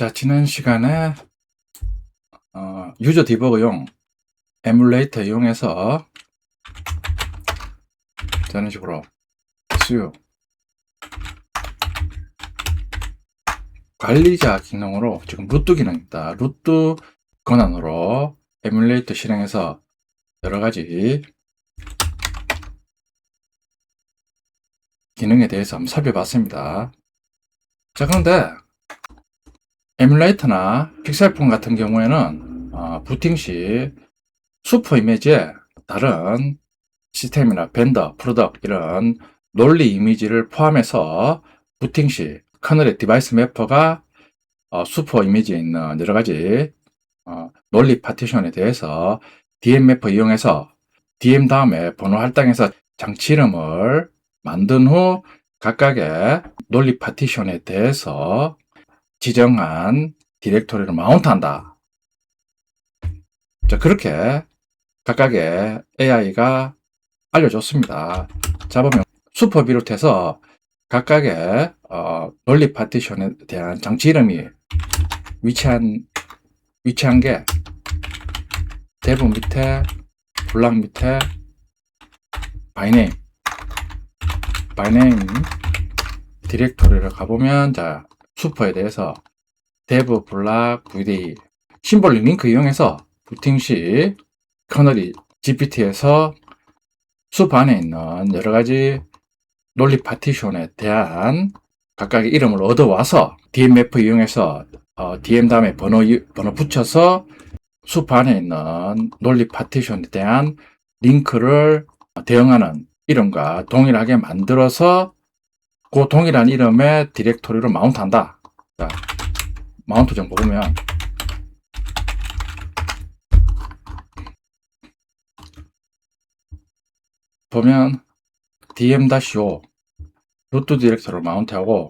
자, 지난 시간에 유저 디버그용 에뮬레이터 이용해서 이런 식으로 수요 관리자 기능으로 지금 루트 기능입니다. 루트 권한으로 에뮬레이터 실행해서 여러가지 기능에 대해서 한번 살펴봤습니다. 자, 그런데 에뮬레이터나 픽셀폰 같은 경우에는 부팅 시 슈퍼 이미지에 다른 시스템이나 벤더, 프로덕트 이런 논리 이미지를 포함해서 부팅 시 커널의 디바이스 매퍼가 슈퍼 이미지에 있는 여러가지 논리 파티션에 대해서 DM 매퍼 이용해서 DM 다음에 번호 할당해서 장치 이름을 만든 후 각각의 논리 파티션에 대해서 지정한 디렉토리를 마운트한다. 자, 그렇게 각각의 AI가 알려줬습니다. 자, 보면 슈퍼 비롯해서 각각의 논리 파티션에 대한 장치 이름이 위치한 게 대부 밑에 블락 밑에 바이네임 디렉토리를 가보면 자 슈퍼에 대해서 데브 블락 VDE 심볼링 링크 이용해서 부팅 시 커널이 GPT에서 슈퍼 안에 있는 여러가지 논리 파티션에 대한 각각의 이름을 얻어와서 DMF 이용해서 DM 다음에 번호 붙여서 슈퍼 안에 있는 논리 파티션에 대한 링크를 대응하는 이름과 동일하게 만들어서 그 동일한 이름의 디렉토리로 마운트한다. 자, 마운트 정보 보면 DM-5 루트 디렉터를 마운트하고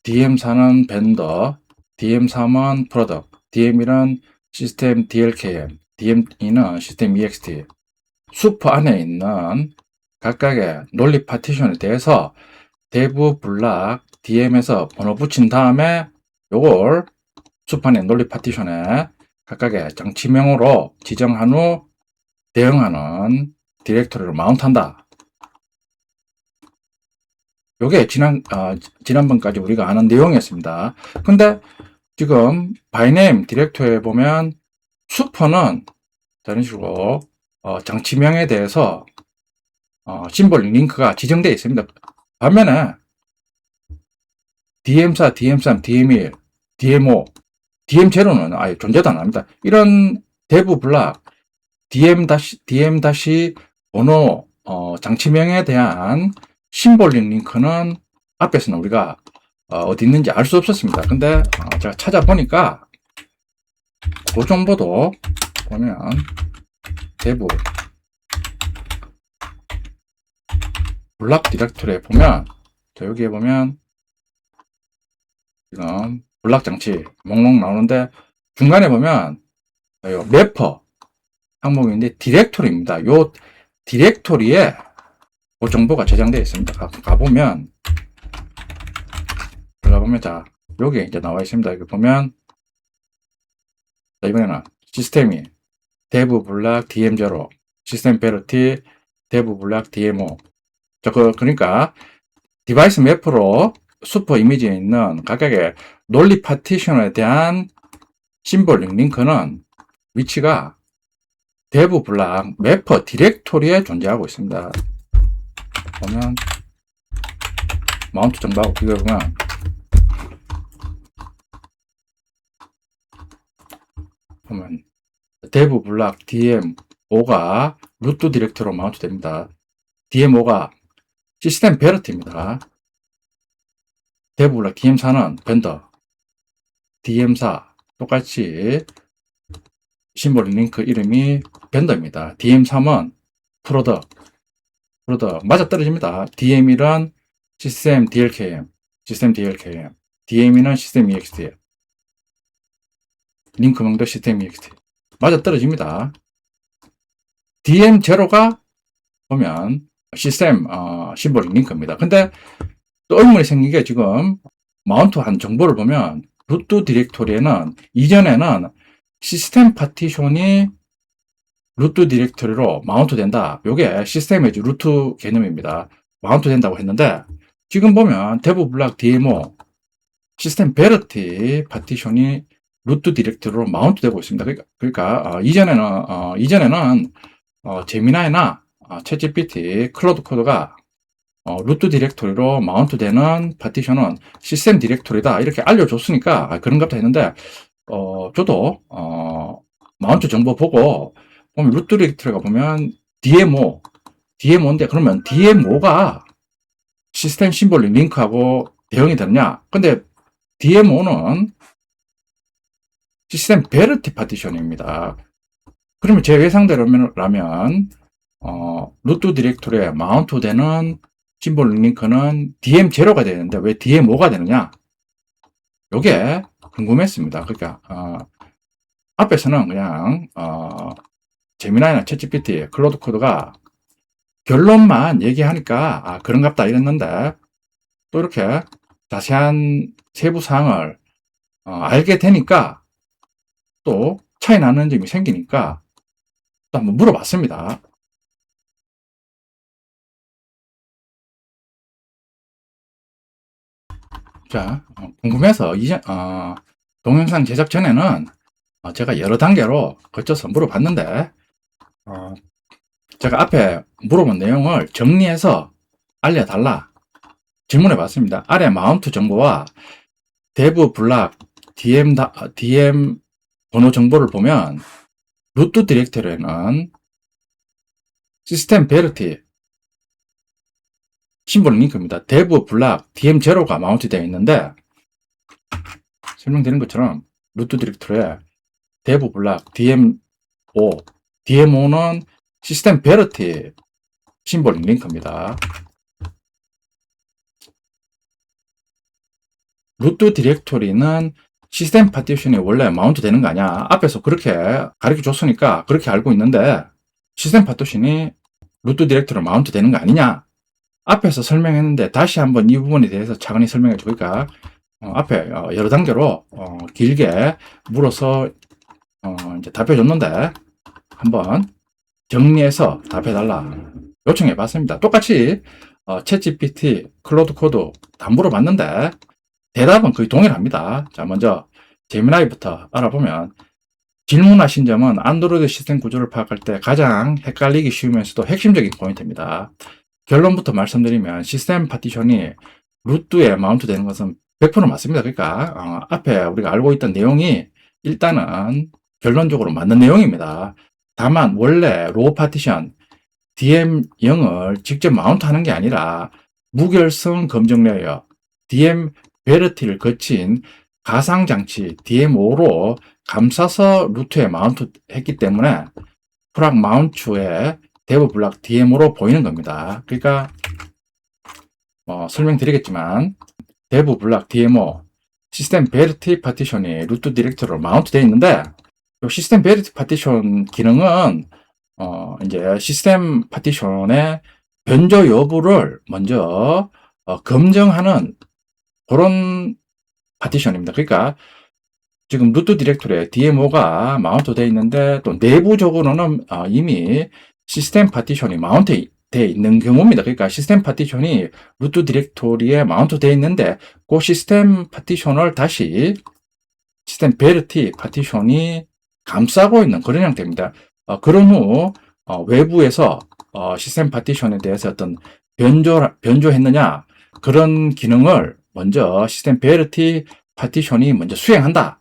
DM4는 벤더, DM3은 프로덕트, DM1은 시스템 DLKM, DM2는 시스템 EXT 슈퍼 안에 있는 각각의 논리 파티션에 대해서 대부 블락 DM에서 번호 붙인 다음에 요걸 슈퍼 안에 논리 파티션에 각각의 장치명으로 지정한 후 대응하는 디렉토리를 마운트한다. 요게 지난번까지 우리가 아는 내용이었습니다. 근데 지금 바이네임 디렉토리에 보면 슈퍼는 이런 식으로 장치명에 대해서 심볼 링크가 지정되어 있습니다. 반면에 DM4, DM3, DM1, DM5, DM0는 아예 존재도 안 합니다. 이런 대부 블락 DM- 번호 장치명에 대한 심볼링 링크는 앞에서는 우리가 어디 있는지 알 수 없었습니다. 근데 제가 찾아보니까 그 정보도 보면 대부 블락 디렉토리에 보면 여기에 보면 지금 블락 장치 목록 나오는데 중간에 보면 매퍼 항목인데 디렉토리입니다. 요 디렉토리에 그 정보가 저장되어 있습니다. 가보면 자 여기에 이제 나와 있습니다. 여기 보면 자, 이번에는 시스템이 데브 블락 DM0 시스템 베러티 데브 블락 DM5 그러니까 디바이스 매프로 슈퍼 이미지에 있는 각각의 논리 파티션에 대한 심볼링 링크는 위치가 데브 블락 매퍼 디렉토리에 존재하고 있습니다. 보면 마운트 정보하고 비교해보면 데브 블락 DM5가 루트 디렉토리로 마운트 됩니다. DM5가 시스템 베러티입니다. 데브 블락 DM4는 벤더, DM4 똑같이 심볼 링크 이름이 벤더입니다. DM3은 프로덕트 맞아떨어집니다. DM1은 시스템 DLKM, DM2는 시스템 EXT, 링크명도 시스템 EXT 맞아떨어집니다. DM0가 보면 시스템 심볼 링크입니다. 근데 또 의문이 생긴 게 지금 마운트한 정보를 보면 루트 디렉토리에는 이전에는 시스템 파티션이 루트 디렉토리로 마운트 된다. 요게 시스템의 루트 개념입니다. 마운트 된다고 했는데 지금 보면 데브 블락 DMO 시스템 베러티 파티션이 루트 디렉토리로 마운트 되고 있습니다. 그러니까 이전에는 제미나이나 챗GPT, 클로드 코드가 루트 디렉토리로 마운트 되는 파티션은 시스템 디렉토리다 이렇게 알려줬으니까 그런갑다 했는데 저도 마운트 정보 보고 보면 루트 디렉토리가 보면 DMO인데 그러면 DMO가 시스템 심볼링 링크하고 대응이 되느냐? 근데 DMO는 시스템 베러티 파티션입니다. 그러면 제 예상대로라면 루트 디렉토리에 마운트 되는 심볼 링크는 DM0가 되는데 왜 DM5가 되느냐? 요게 궁금했습니다. 그러니까 앞에서는 그냥 제미나이나 챗GPT, 클로드 코드가 결론만 얘기하니까 그런갑다 이랬는데 또 이렇게 자세한 세부 사항을 알게 되니까 또 차이 나는 점이 생기니까 또 한번 물어봤습니다. 자, 궁금해서 동영상 제작 전에는 제가 여러 단계로 거쳐서 물어봤는데 제가 앞에 물어본 내용을 정리해서 알려달라 질문해 봤습니다. 아래 마운트 정보와 데브 블락 DM 번호 정보를 보면 루트 디렉토리에는 시스템 베러티 심볼 링크입니다. 데브 블락 DM0가 마운트 되어 있는데 설명드린 것처럼 루트 디렉토리에 데브 블락 DM5는 시스템 베러티 심볼 링크입니다. 루트 디렉토리는 시스템 파티션이 원래 마운트 되는 거 아니야? 앞에서 그렇게 가르쳐 줬으니까 그렇게 알고 있는데 시스템 파티션이 루트 디렉토리 마운트 되는 거 아니냐? 앞에서 설명했는데 다시 한번 이 부분에 대해서 차근히 설명해 주니까 앞에 여러 단계로 길게 물어서 이제 답해 줬는데 한번 정리해서 답해 달라 요청해 봤습니다. 똑같이 챗GPT, 클로드 코드 다 물어봤는데 대답은 거의 동일합니다. 자, 먼저 제미나이부터 알아보면 질문하신 점은 안드로이드 시스템 구조를 파악할 때 가장 헷갈리기 쉬우면서도 핵심적인 포인트입니다. 결론부터 말씀드리면 시스템 파티션이 루트에 마운트 되는 것은 100% 맞습니다. 그러니까 앞에 우리가 알고 있던 내용이 일단은 결론적으로 맞는 내용입니다. 다만 원래 로우 파티션 DM0을 직접 마운트 하는 게 아니라 무결성 검정 레이어 DM 베러티를 거친 가상장치 DM5로 감싸서 루트에 마운트 했기 때문에 프락 마운트에 데브 블락 DM으로 보이는 겁니다. 그러니까 설명드리겠지만 데브 블락 DMO 시스템 베러티 파티션이 루트 디렉터로 마운트 되어 있는데 이 시스템 베러티 파티션 기능은 이제 시스템 파티션의 변조 여부를 먼저 검증하는 그런 파티션입니다. 그러니까 지금 루트 디렉토리에 DMO가 마운트 되어 있는데 또 내부적으로는 이미 시스템 파티션이 마운트 되어 있는 경우입니다. 그러니까 시스템 파티션이 루트 디렉토리에 마운트 되어 있는데 그 시스템 파티션을 다시 시스템 베러티 파티션이 감싸고 있는 그런 형태입니다. 그런 후 외부에서 시스템 파티션에 대해서 어떤 변조했느냐 그런 기능을 먼저 시스템 베러티 파티션이 먼저 수행한다.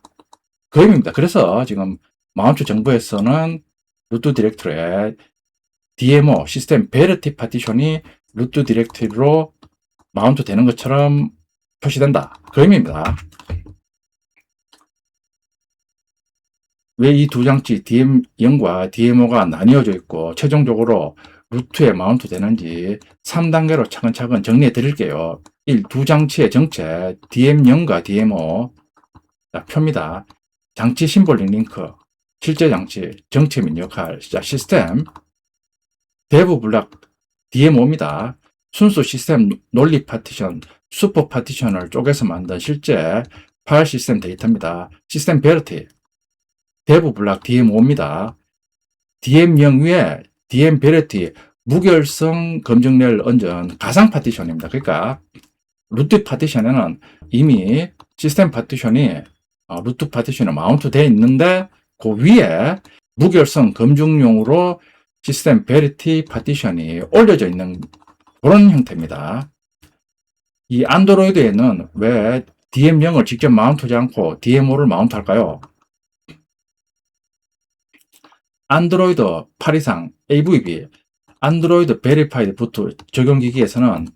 그 의미입니다. 그래서 지금 마운트 정보에서는 루트 디렉토리에 DMO 시스템 베러티 파티션이 루트 디렉토리로 마운트 되는 것처럼 표시된다. 그 의미입니다. 왜 이 두 장치 DM0과 DMO가 나뉘어져 있고 최종적으로 루트에 마운트 되는지 3단계로 차근차근 정리해 드릴게요. 1. 두 장치의 정체 DM0과 DMO 자, 표입니다. 장치 심볼링 링크 실제 장치 정체 및 역할 자, 시스템 데브 블락 DMO입니다. 순수 시스템 논리 파티션, 슈퍼 파티션을 쪼개서 만든 실제 파일 시스템 데이터입니다. 시스템 베르티, 대부 블락 DM5입니다. DM0 위에 DM 베르티 무결성 검증례를 얹은 가상 파티션입니다. 그러니까 루트 파티션에는 이미 시스템 파티션이 루트 파티션에 마운트 되어 있는데 그 위에 무결성 검증용으로 시스템 베리티 파티션이 올려져 있는 그런 형태입니다. 이 안드로이드에는 왜 DM0을 직접 마운트하지 않고 DM5를 마운트할까요? 안드로이드 8 이상 AVB, 안드로이드 베리파이드 부트 적용기기에서는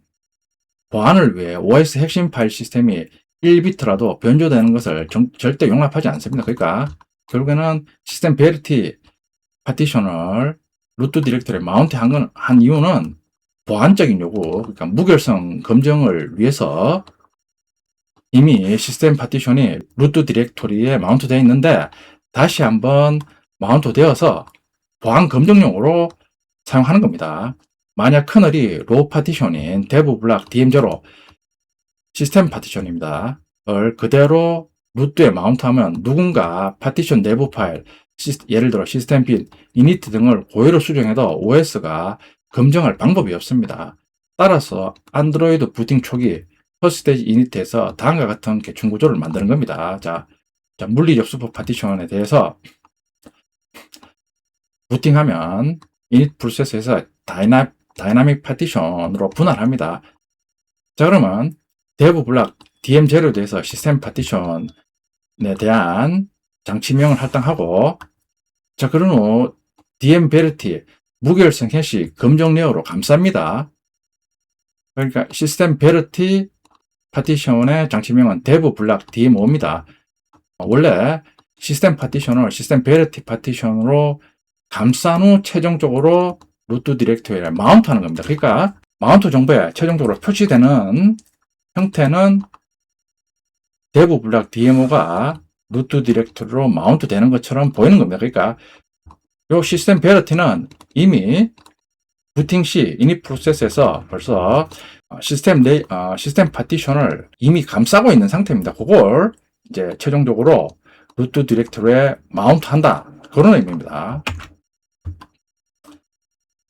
보안을 위해 OS 핵심 파일 시스템이 1비트라도 변조되는 것을 절대 용납하지 않습니다. 그러니까 결국에는 시스템 베리티 파티션을 루트 디렉터리에 마운트한 이유는 보안적인 요구, 그러니까 무결성 검증을 위해서 이미 시스템 파티션이 루트 디렉토리에 마운트되어 있는데 다시 한번 마운트 되어서 보안 검증용으로 사용하는 겁니다. 만약 커널이 로우 파티션인 데브 블락 DM0 시스템 파티션입니다. 을 그대로 루트에 마운트하면 누군가 파티션 내부 파일, 예를 들어 시스템 빈, 이니트 등을 고의로 수정해도 OS가 검증할 방법이 없습니다. 따라서 안드로이드 부팅 초기 퍼스테이지 이니트에서 다음과 같은 개춘 구조를 만드는 겁니다. 자, 물리적 슈퍼 파티션에 대해서 부팅하면 이니트 프로세스에서 다이나믹 파티션으로 분할합니다. 자, 그러면 데브 블락 DM0에 대해서 시스템 파티션에 대한 장치명을 할당하고, 자, 그런 후 DM 베르티 무결성 해시 검증 레이어로 감쌉니다. 그러니까 시스템 베르티 파티션의 장치명은 데브 블락 DM5입니다. 원래 시스템 파티션을 시스템 베르티 파티션으로 감싼 후 최종적으로 루트 디렉토리에 마운트하는 겁니다. 그러니까 마운트 정보에 최종적으로 표시되는 형태는 데브 블락 DM5가 루트 디렉토리로 마운트 되는 것처럼 보이는 겁니다. 그러니까 이 시스템 베르티는 이미 부팅 시 이닛 프로세스에서 벌써 시스템 파티션을 이미 감싸고 있는 상태입니다. 그걸 이제 최종적으로 루트 디렉토리에 마운트 한다. 그런 의미입니다.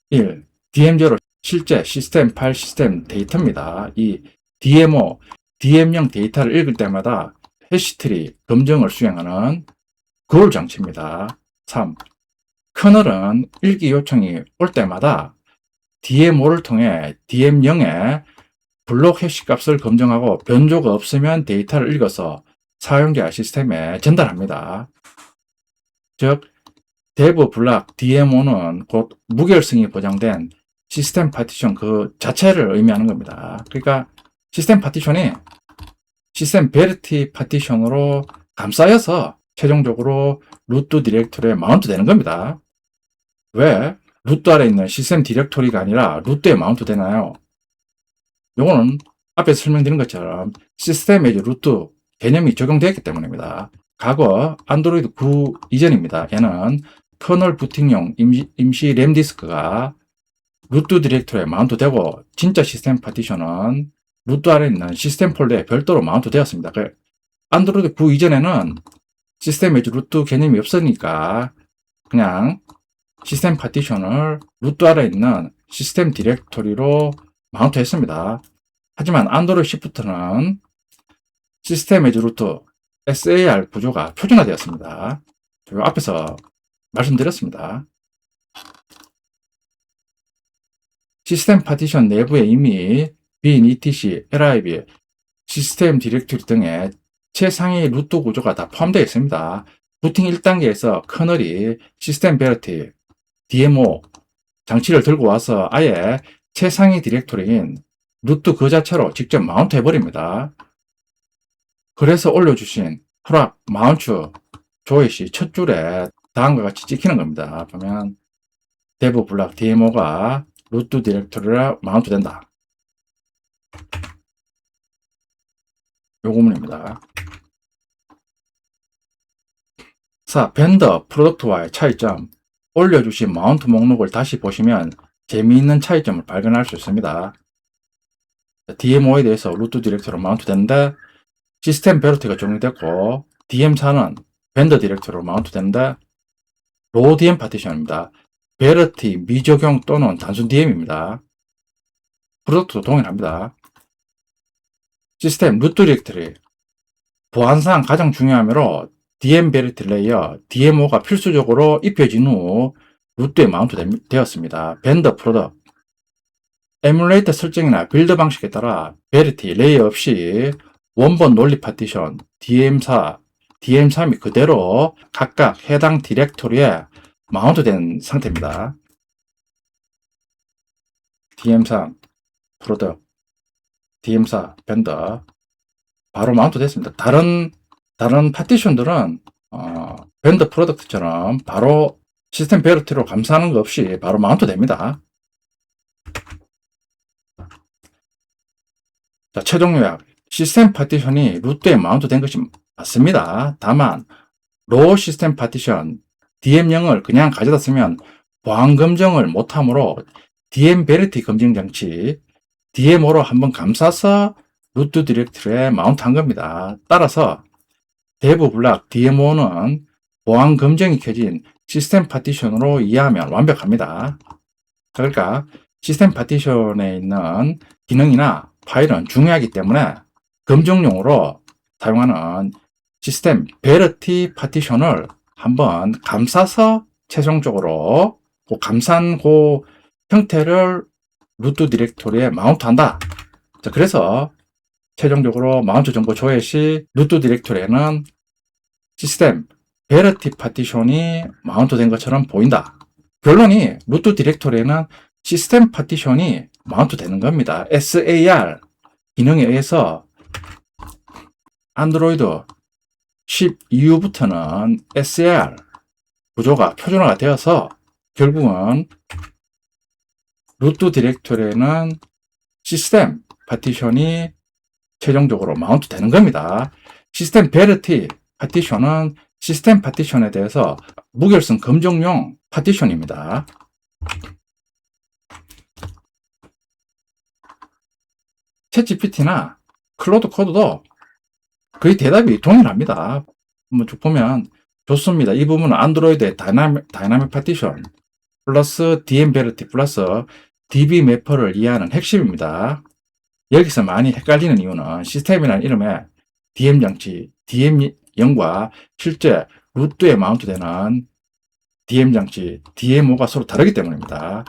1. DM0 실제 시스템 파일 시스템 데이터입니다. 2. DM5, DM0 데이터를 읽을 때마다 해시트리 검증을 수행하는 거울 장치입니다. 3. 커널은 읽기 요청이 올 때마다 DM5를 통해 DM0의 블록 해시 값을 검증하고 변조가 없으면 데이터를 읽어서 사용자 시스템에 전달합니다. 즉, 데브 블락 DM5는 곧 무결성이 보장된 시스템 파티션 그 자체를 의미하는 겁니다. 그러니까 시스템 파티션이 시스템 베르티 파티션으로 감싸여서 최종적으로 루트 디렉토리에 마운트 되는 겁니다. 왜 루트 아래 있는 시스템 디렉토리가 아니라 루트에 마운트 되나요? 요거는 앞에서 설명드린 것처럼 시스템 에이지 루트 개념이 적용되었기 때문입니다. 과거 안드로이드 9 이전입니다. 얘는 커널 부팅용 임시 램 디스크가 루트 디렉토리에 마운트 되고 진짜 시스템 파티션은 루트 아래 있는 시스템 폴더에 별도로 마운트 되었습니다. 안드로이드 9 이전에는 시스템 에이지 루트 개념이 없으니까 그냥 시스템 파티션을 루트 아래 있는 시스템 디렉토리로 마운트 했습니다. 하지만 안드로이드 10부터는 시스템 에이지 루트 SAR 구조가 표준화되었습니다. 앞에서 말씀드렸습니다. 시스템 파티션 내부에 이미 bin, etc, lib, 시스템 디렉토리 등의 최상위 루트 구조가 다 포함되어 있습니다. 부팅 1단계에서 커널이 시스템 베르티, DM5 장치를 들고 와서 아예 최상위 디렉토리인 루트 그 자체로 직접 마운트 해버립니다. 그래서 올려주신 프락, 마운트, 조이시 첫 줄에 다음과 같이 찍히는 겁니다. 보면 데브 블락 DM5가 루트 디렉토리에 마운트 된다. 요 구문입니다. 4. 벤더, 프로덕트와의 차이점. 올려주신 마운트 목록을 다시 보시면 재미있는 차이점을 발견할 수 있습니다. DMO에 대해서 루트 디렉토리로 마운트 되는데 시스템 베러티가 적용됐고 DM4는 벤더 디렉토리로 마운트 되는데 로 DM 파티션입니다. 베러티 미적용 또는 단순 DM입니다. 프로덕트도 동일합니다. 시스템 루트 디렉토리 보안상 가장 중요하므로 DM 베러티 레이어 DMO가 필수적으로 입혀진 후 루트에 마운트 되었습니다. 벤더 프로덕트 에뮬레이터 설정이나 빌드 방식에 따라 베러티 레이어 없이 원본 논리 파티션 DM4, DM3이 그대로 각각 해당 디렉토리에 마운트된 상태입니다. DM3 프로덕트, DM4 벤더 바로 마운트 됐습니다. 다른 파티션들은 벤더 프로덕트처럼 바로 시스템 베러티로 감싸는 것 없이 바로 마운트 됩니다. 자, 최종 요약. 시스템 파티션이 루트에 마운트 된 것이 맞습니다. 다만 로 시스템 파티션 DM0을 그냥 가져다 쓰면 보안 검증을 못하므로 DM 베러티 검증 장치 DMO로 한번 감싸서 루트 디렉토리에 마운트 한 겁니다. 따라서 대부 블락 DMO는 보안 검증이 켜진 시스템 파티션으로 이해하면 완벽합니다. 그러니까 시스템 파티션에 있는 기능이나 파일은 중요하기 때문에 검증용으로 사용하는 시스템 베러티 파티션을 한번 감싸서 최종적으로 감싼 그 형태를 루트 디렉토리에 마운트한다. 자, 그래서 최종적으로 마운트 정보 조회 시 루트 디렉토리에는 시스템 베러티 파티션이 마운트 된 것처럼 보인다. 결론이 루트 디렉토리에는 시스템 파티션이 마운트 되는 겁니다. SAR 기능에 의해서 안드로이드 10 이후부터는 SAR 구조가 표준화가 되어서 결국은 루트 디렉토리에는 시스템 파티션이 최종적으로 마운트 되는 겁니다. 시스템 베러티 파티션은 시스템 파티션에 대해서 무결성 검증용 파티션입니다. 챗GPT나 클로드 코드도 거의 대답이 동일합니다. 한번 쭉 보면 좋습니다. 이 부분은 안드로이드의 다이나믹 파티션 플러스 DM 베러티 플러스 DB 매퍼를 이해하는 핵심입니다. 여기서 많이 헷갈리는 이유는 시스템이라는 이름에 DM 장치, DM0과 실제 루트에 마운트되는 DM 장치, DMO가 서로 다르기 때문입니다.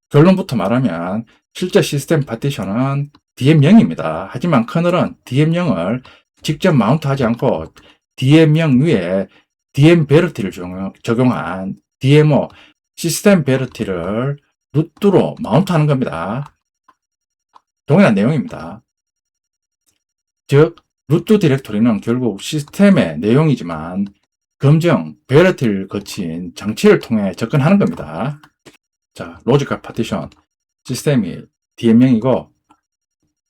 결론부터 말하면 실제 시스템 파티션은 DM0입니다. 하지만 커널은 DM0을 직접 마운트하지 않고 DM0 위에 DM 베러티를 적용한 DMO 시스템 베러티를 루트로 마운트하는 겁니다. 동일한 내용입니다. 즉 루트 디렉토리는 결국 시스템의 내용이지만 검증, 베러티를 거친 장치를 통해 접근하는 겁니다. 자, 로지컬 파티션 시스템이 DM0이고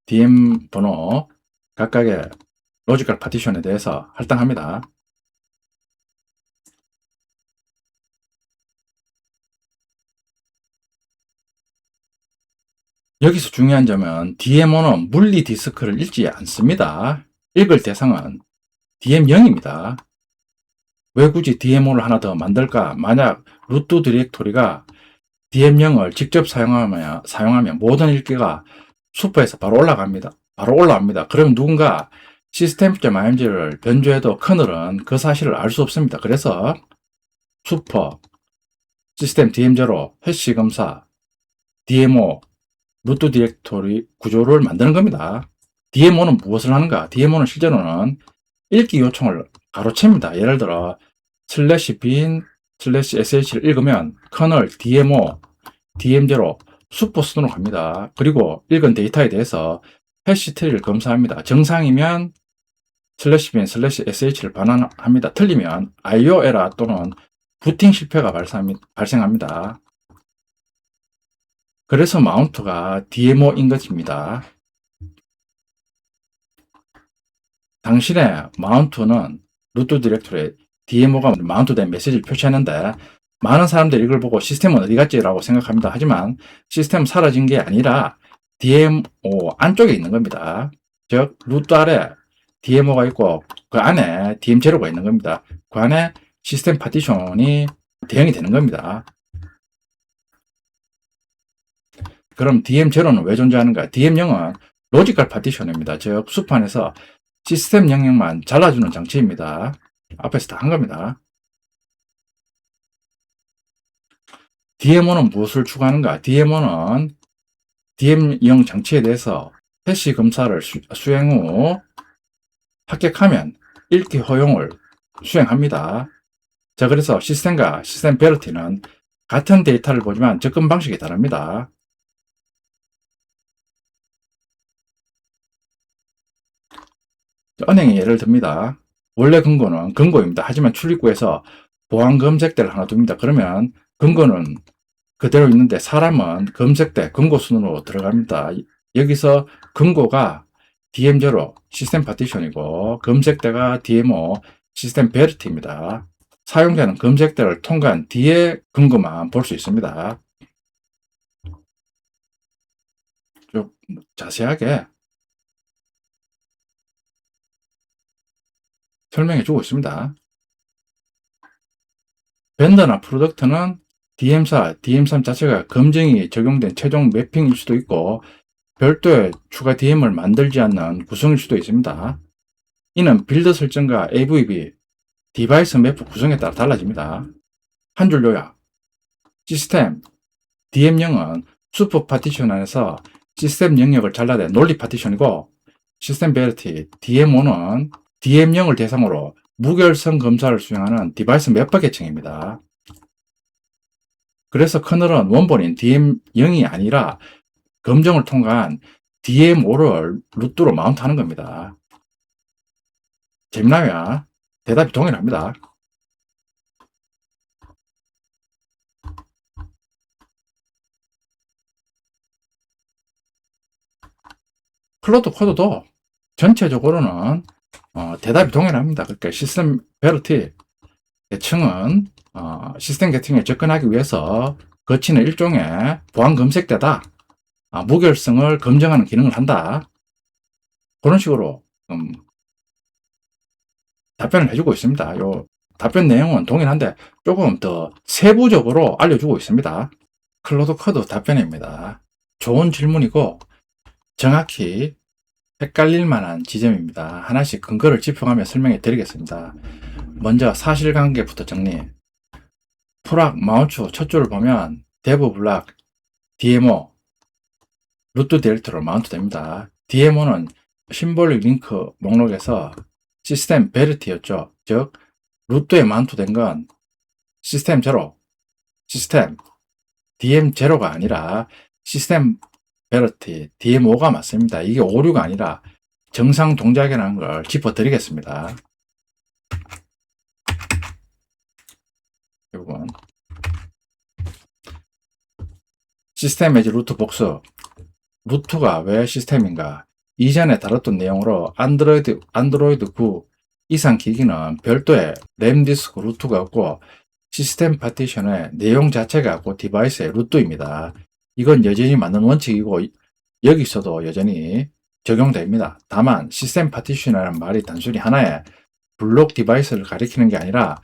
DM 번호 각각의 로지컬 파티션에 대해서 할당합니다. 여기서 중요한 점은 DMO는 물리 디스크를 읽지 않습니다. 읽을 대상은 DM0입니다. 왜 굳이 DMO를 하나 더 만들까? 만약 루트 디렉토리가 DM0을 직접 사용하면 모든 읽기가 슈퍼에서 바로 올라갑니다. 그러면 누군가 시스템.img를 변조해도 커널은 그 사실을 알 수 없습니다. 그래서 슈퍼, 시스템 DM0, 해시 검사, DMO, 루트 디렉토리 구조를 만드는 겁니다. DMO는 무엇을 하는가? DMO는 실제로는 읽기 요청을 가로챕니다. 예를 들어 /bin /sh를 읽으면 커널 DMO, DM0 슈퍼 수준으로 갑니다. 그리고 읽은 데이터에 대해서 해시 트리를 검사합니다. 정상이면 /bin /sh를 반환합니다. 틀리면 IO 에러 또는 부팅 실패가 발생합니다. 그래서 마운트가 DMO인 것입니다. 당신의 마운트는 루트 디렉토리에 DMO가 마운트된 메시지를 표시하는데 많은 사람들이 이걸 보고 시스템은 어디 갔지? 라고 생각합니다. 하지만 시스템은 사라진 게 아니라 DMO 안쪽에 있는 겁니다. 즉 루트 아래 DMO가 있고 그 안에 DM0가 있는 겁니다. 그 안에 시스템 파티션이 대응이 되는 겁니다. 그럼 DM0는 왜 존재하는가? DM0은 로지컬 파티션입니다. 즉 수판에서 시스템 영역만 잘라주는 장치입니다. 앞에서 다 한 겁니다. DMO는 무엇을 추구하는가? DMO는 DM0 장치에 대해서 해시 검사를 수행 후 합격하면 읽기 허용을 수행합니다. 자, 그래서 시스템과 시스템 베러티는 같은 데이터를 보지만 접근 방식이 다릅니다. 은행의 예를 듭니다. 원래 근거는 근거입니다. 하지만 출입구에서 보안 검색대를 하나 둡니다. 그러면 근거는 그대로 있는데 사람은 검색대 근거 순으로 들어갑니다. 여기서 근거가 DM0 시스템 파티션이고 검색대가 DMO 시스템 베러티입니다. 사용자는 검색대를 통과한 뒤에 근거만 볼 수 있습니다. 좀 자세하게 설명해 주고 있습니다. 벤더나 프로덕트는 DM4, DM3 자체가 검증이 적용된 최종 매핑일 수도 있고 별도의 추가 DM을 만들지 않는 구성일 수도 있습니다. 이는 빌드 설정과 AVB, 디바이스 매프 구성에 따라 달라집니다. 한 줄 요약. 시스템 DM0은 슈퍼 파티션 안에서 시스템 영역을 잘라낸 논리 파티션이고 시스템 베러티 DM5는 DM0을 대상으로 무결성 검사를 수행하는 디바이스 매퍼 계층입니다. 그래서 커널은 원본인 DM0이 아니라 검증을 통과한 DM5를 루트로 마운트하는 겁니다. 재미나야? 대답이 동일합니다. 클로드 코드도 전체적으로는 대답이 동일합니다. 그러니까 시스템 베러티 계층은 시스템 계층에 접근하기 위해서 거치는 일종의 보안 검색대다. 무결성을 검증하는 기능을 한다. 그런 식으로 답변을 해주고 있습니다. 요 답변 내용은 동일한데 조금 더 세부적으로 알려주고 있습니다. 클로드 코드 답변입니다. 좋은 질문이고 정확히 헷갈릴 만한 지점입니다. 하나씩 근거를 짚어가며 설명해 드리겠습니다. 먼저 사실관계부터 정리. 프락 마운트 첫 줄을 보면 데브 블락 DMO 루트 디렉터로 마운트 됩니다. DMO는 심볼릭 링크 목록에서 시스템 베러티였죠. 즉 루트에 마운트된 건 시스템 제로, 시스템 DM0가 아니라 시스템 베러티 DM5가 맞습니다. 이게 오류가 아니라 정상 동작이라는 걸 짚어드리겠습니다. 이건 시스템 에지 루트 복수. 루트가 왜 시스템인가? 이전에 다뤘던 내용으로 안드로이드 9 이상 기기는 별도의 램 디스크 루트가 없고 시스템 파티션의 내용 자체가 없고 디바이스의 루트입니다. 이건 여전히 맞는 원칙이고 여기서도 여전히 적용됩니다. 다만 시스템 파티션이라는 말이 단순히 하나의 블록 디바이스를 가리키는 게 아니라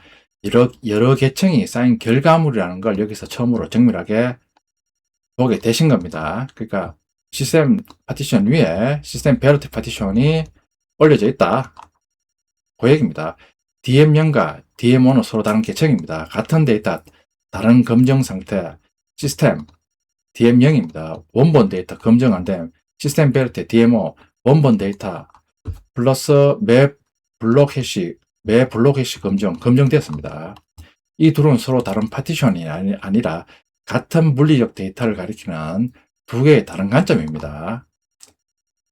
여러 계층이 쌓인 결과물이라는 걸 여기서 처음으로 정밀하게 보게 되신 겁니다. 그러니까 시스템 파티션 위에 시스템 베러티 파티션이 올려져 있다. 그 얘기입니다. DM0과 DM5는 서로 다른 계층입니다. 같은 데이터, 다른 검증 상태, 시스템 DM0입니다. 원본 데이터 검증 안 됨. 시스템 베러티 DMO 원본 데이터 플러스 매 블록 해시 검증되었습니다. 이 둘은 서로 다른 파티션이 아니라 같은 물리적 데이터를 가리키는 두 개의 다른 관점입니다.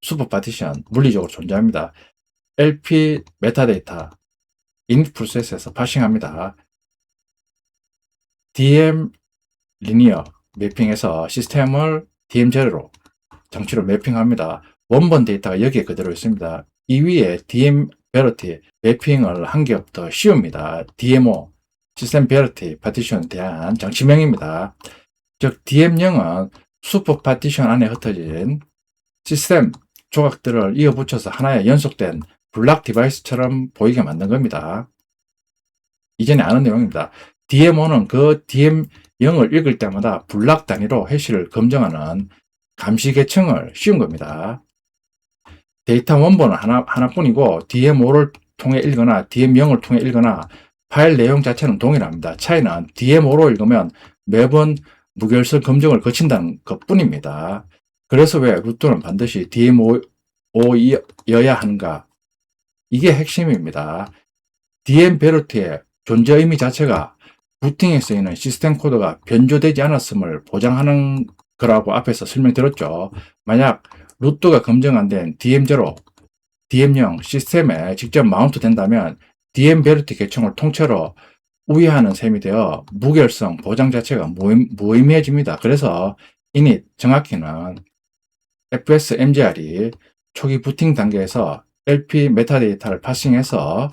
슈퍼 파티션 물리적으로 존재합니다. LP 메타데이터 인풋 프로세스에서 파싱합니다. DM 리니어 매핑에서 시스템을 DM0로 장치로 매핑합니다. 원본 데이터가 여기에 그대로 있습니다. 이 위에 DM 베러티 매핑을 한 개 더 씌웁니다. DMO 시스템 베러티 파티션에 대한 장치명입니다. 즉 DM0은 슈퍼 파티션 안에 흩어진 시스템 조각들을 이어붙여서 하나의 연속된 블락 디바이스처럼 보이게 만든 겁니다. 이전에 아는 내용입니다. DMO는 그 DM0을 읽을 때마다 블락 단위로 해시를 검증하는 감시 계층을 씌운 겁니다. 데이터 원본은 하나뿐이고 DM5를 통해 읽거나 DM0을 통해 읽거나 파일 내용 자체는 동일합니다. 차이는 DM5로 읽으면 매번 무결성 검증을 거친다는 것 뿐입니다. 그래서 왜 루트는 반드시 DM5여야 하는가? 이게 핵심입니다. DM 베르트의 존재 의미 자체가 부팅에 쓰이는 시스템 코드가 변조되지 않았음을 보장하는 거라고 앞에서 설명드렸죠. 만약 루트가 검증 안 된 DM0, DM0 시스템에 직접 마운트 된다면 DM 베르트 계층을 통째로 우회하는 셈이 되어 무결성 보장 자체가 무의미해집니다. 그래서 이니 정확히는 FSMGR이 초기 부팅 단계에서 LP 메타데이터를 파싱해서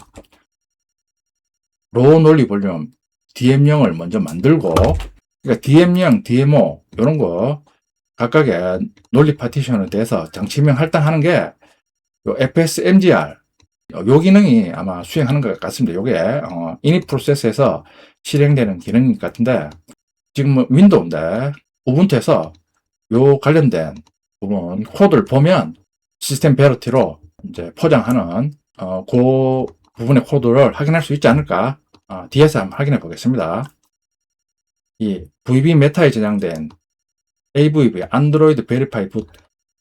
로우 논리 볼륨 DM0을 먼저 만들고, 그러니까 DM0, DM5 이런 거 각각의 논리 파티션에 대해서 장치명 할당하는 게 FSMGR 요 기능이 아마 수행하는 것 같습니다. 요게 이닛 프로세스에서 실행되는 기능인 것 같은데, 지금 윈도우인데 우분투에서 요 관련된 부분 코드를 보면 시스템 베러티로 이제 포장하는 그 부분의 코드를 확인할 수 있지 않을까? 뒤에서 한번 확인해 보겠습니다. 이 VB 메타에 저장된 AVB 안드로이드 베리파이 붓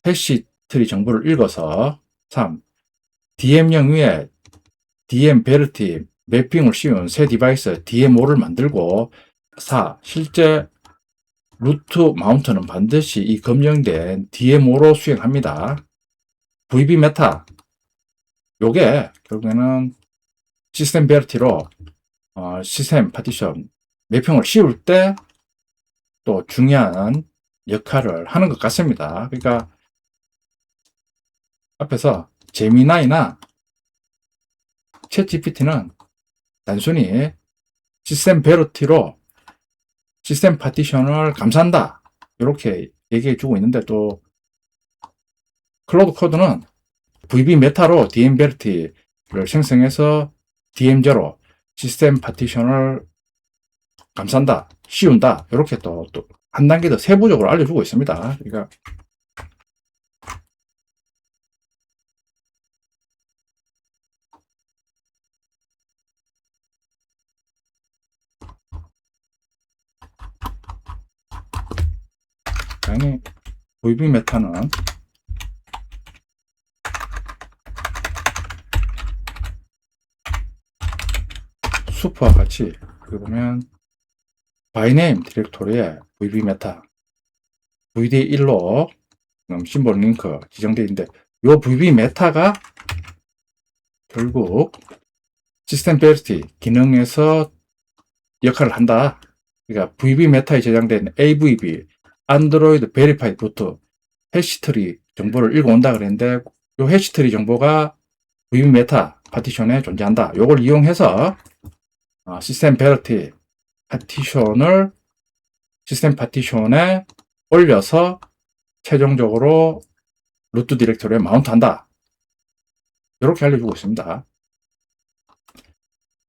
해시 트리 정보를 읽어서 3. DM0 위에 DM 베르티 매핑을 씌운 새 디바이스 DM5를 만들고 4. 실제 루트 마운트는 반드시 이 검증된 DM5로 수행합니다. VB 메타 요게 결국에는 시스템 베르티로 시스템 파티션 매핑을 씌울 때 또 중요한 역할을 하는 것 같습니다. 그러니까 앞에서 제미나이나 챗GPT는 단순히 시스템 베르티로 시스템 파티션을 감싼다 이렇게 얘기해 주고 있는데, 또 클로드 코드는 VB 메타로 DM 베르티를 생성해서 DM0 시스템 파티션을 감싼다, 씌운다 이렇게 또 한 단계 더 세부적으로 알려주고 있습니다. 그러니까 당연히 VB 메타는 수프와 같이 보면 바이네임 디렉토리에 VB 메타 VD1로 심볼 링크 지정되어 있는데, 이 VB 메타가 결국 시스템 베르티 기능에서 역할을 한다. 그러니까 VB 메타에 저장된 AVB 안드로이드 베리파이드 부트 해시트리 정보를 읽어온다 그랬는데, 이 해시트리 정보가 VB 메타 파티션에 존재한다. 이걸 이용해서 시스템 베르티 파티션을 시스템 파티션에 올려서 최종적으로 루트 디렉토리에 마운트한다. 이렇게 알려주고 있습니다.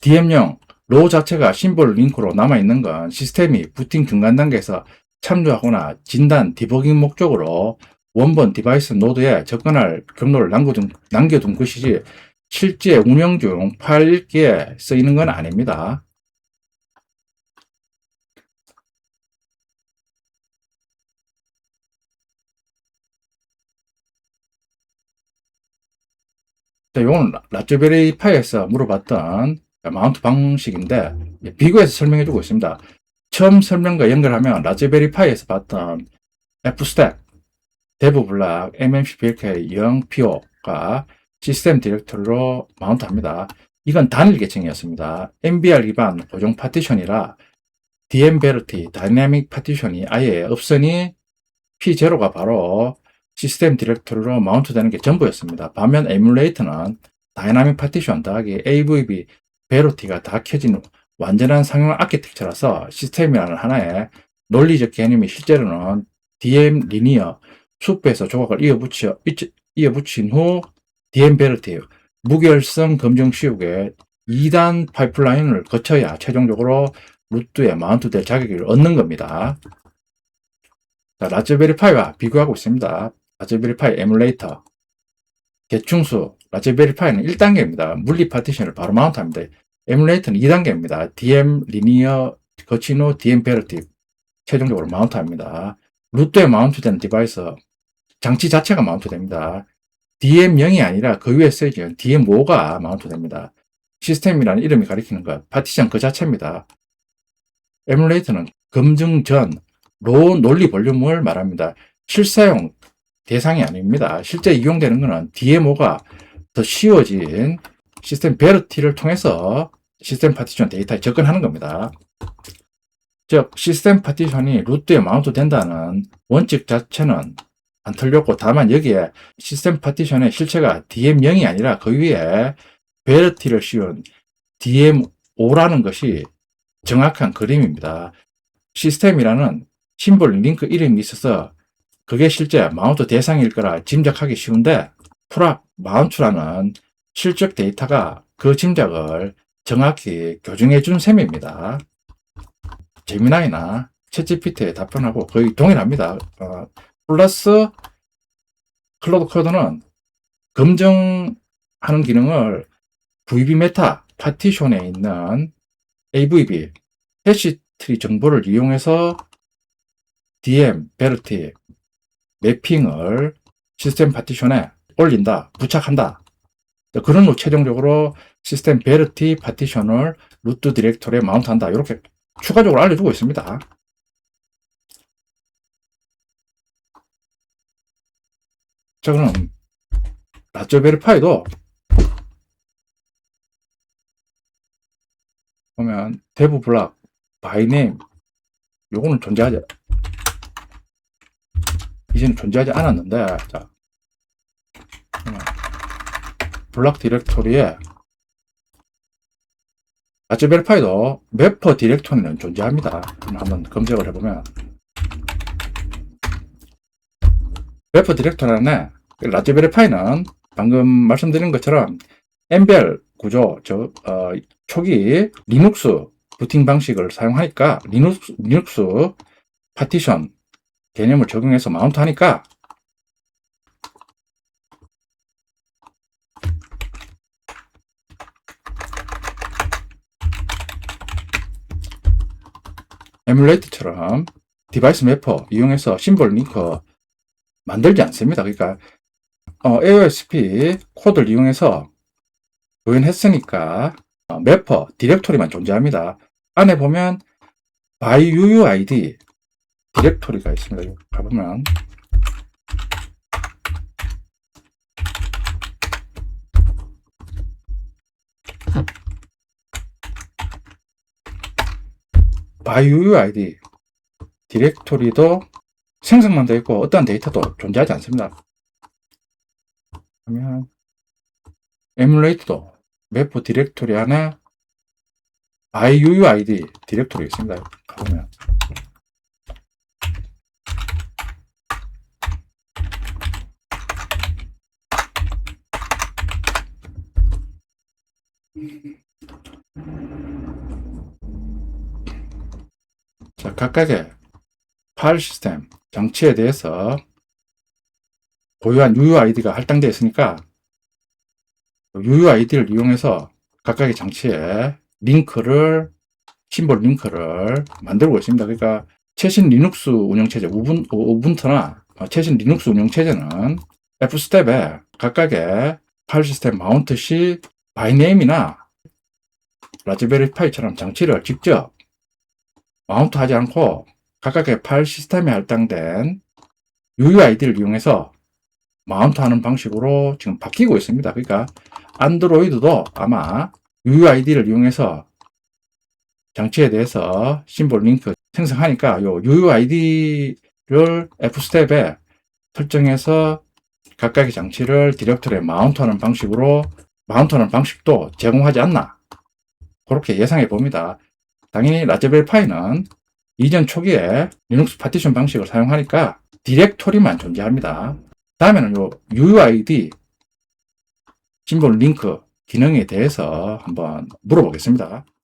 DM0 로우 자체가 심볼 링크로 남아있는 건 시스템이 부팅 중간 단계에서 참조하거나 진단, 디버깅 목적으로 원본 디바이스 노드에 접근할 경로를 남겨둔 것이지 실제 운영 중 파일 읽기에 쓰이는 건 아닙니다. 이건 라즈베리 파이에서 물어봤던 마운트 방식인데 비교해서 설명해주고 있습니다. 처음 설명과 연결하면 라즈베리 파이에서 봤던 F스택, 데브블락, MMCPLK 0PO가 시스템 디렉터리로 마운트합니다. 이건 단일 계층이었습니다. MBR 기반 고정 파티션이라 DM 베르티 다이내믹 파티션이 아예 없으니 P0가 바로 시스템 디렉터리로 마운트되는 게 전부였습니다. 반면 에뮬레이터는 다이나믹 파티션 더하기 AVB 베르티가 다 켜진 완전한 상용 아키텍처라서 시스템이라는 하나의 논리적 개념이 실제로는 DM 리니어 수프에서 조각을 이어붙인 후 DM 벨트예요. 무결성 검정 시욱의 2단 파이프라인을 거쳐야 최종적으로 루트에 마운트될 자격을 얻는 겁니다. 자, 라즈베리 파이와 비교하고 있습니다. 라즈베리 파이 에뮬레이터. 개충수, 라즈베리 파이는 1단계입니다. 물리 파티션을 바로 마운트합니다. 에뮬레이터는 2단계입니다. DM 리니어 거친 후 DM 벨트 최종적으로 마운트합니다. 루트에 마운트되는 디바이스, 장치 자체가 마운트됩니다. DM0이 아니라 그 위에 쓰여진 DM5가 마운트됩니다. 시스템이라는 이름이 가리키는 것, 파티션 그 자체입니다. 에뮬레이터는 검증 전 로 논리 볼륨을 말합니다. 실사용 대상이 아닙니다. 실제 이용되는 것은 DM5가 더 쉬워진 시스템 베르티를 통해서 시스템 파티션 데이터에 접근하는 겁니다. 즉 시스템 파티션이 루트에 마운트 된다는 원칙 자체는 안 틀렸고, 다만 여기에 시스템 파티션의 실체가 DM0이 아니라 그 위에 베르티를 씌운 DM5라는 것이 정확한 그림입니다. 시스템이라는 심볼 링크 이름이 있어서 그게 실제 마운트 대상일 거라 짐작하기 쉬운데, 프랍 마운트라는 실적 데이터가 그 짐작을 정확히 교정해 준 셈입니다. 제미나이나 챗GPT에 답변하고 거의 동일합니다. 플러스 클로드 코드는 검증하는 기능을 VB 메타 파티션에 있는 AVB 해시트리 정보를 이용해서 DM, 베르티, 매핑을 시스템 파티션에 올린다, 부착한다. 그런 후 최종적으로 시스템 베르티 파티션을 루트 디렉토리에 마운트한다. 이렇게 추가적으로 알려주고 있습니다. 자, 그럼 라즈베리 파이도 보면 데브 블락, 바이네임 요거는 존재하지, 이제는 존재하지 않았는데, 자, 블락 디렉토리에 라즈베리 파이도 매퍼 디렉토리는 존재합니다. 한번 검색을 해보면 매퍼 디렉토리 안에 라즈베리 파이는 방금 말씀드린 것처럼 엠벨 구조, 초기 리눅스 부팅 방식을 사용하니까 리눅스 파티션 개념을 적용해서 마운트 하니까 에뮬레이터처럼 디바이스 매퍼 이용해서 심볼 링크 만들지 않습니다. 그러니까 AOSP 코드를 이용해서 구현했으니까 매퍼 디렉토리만 존재합니다. 안에 보면 by UUID 디렉토리가 있습니다. 여기 가보면 by UUID 디렉토리도 생성만 되어 있고 어떠한 데이터도 존재하지 않습니다. 그러면 에뮬레이터도 매퍼 디렉토리 안에 by UUID 디렉토리 있습니다. 가보면 자, 각각의 파일 시스템 장치에 대해서 고유한 UUID가 할당되어 있으니까 UUID를 이용해서 각각의 장치에 심볼 링크를 만들고 있습니다. 그러니까 최신 리눅스 운영체제 우분투나 최신 리눅스 운영체제는 F스텝에 각각의 파일 시스템 마운트 시 바이네임이나 라즈베리 파이처럼 장치를 직접 마운트 하지 않고 각각의 파일 시스템에 할당된 UUID를 이용해서 마운트하는 방식으로 지금 바뀌고 있습니다. 그러니까 안드로이드도 아마 UUID를 이용해서 장치에 대해서 심볼 링크 생성하니까 요 UUID를 F스텝에 설정해서 각각의 장치를 디렉토리에 마운트하는 방식도 제공하지 않나, 그렇게 예상해 봅니다. 당연히 라즈베리 파이는 이전 초기에 리눅스 파티션 방식을 사용하니까 디렉토리만 존재합니다. 다음에는 요 UUID 심볼 링크 기능에 대해서 한번 물어보겠습니다.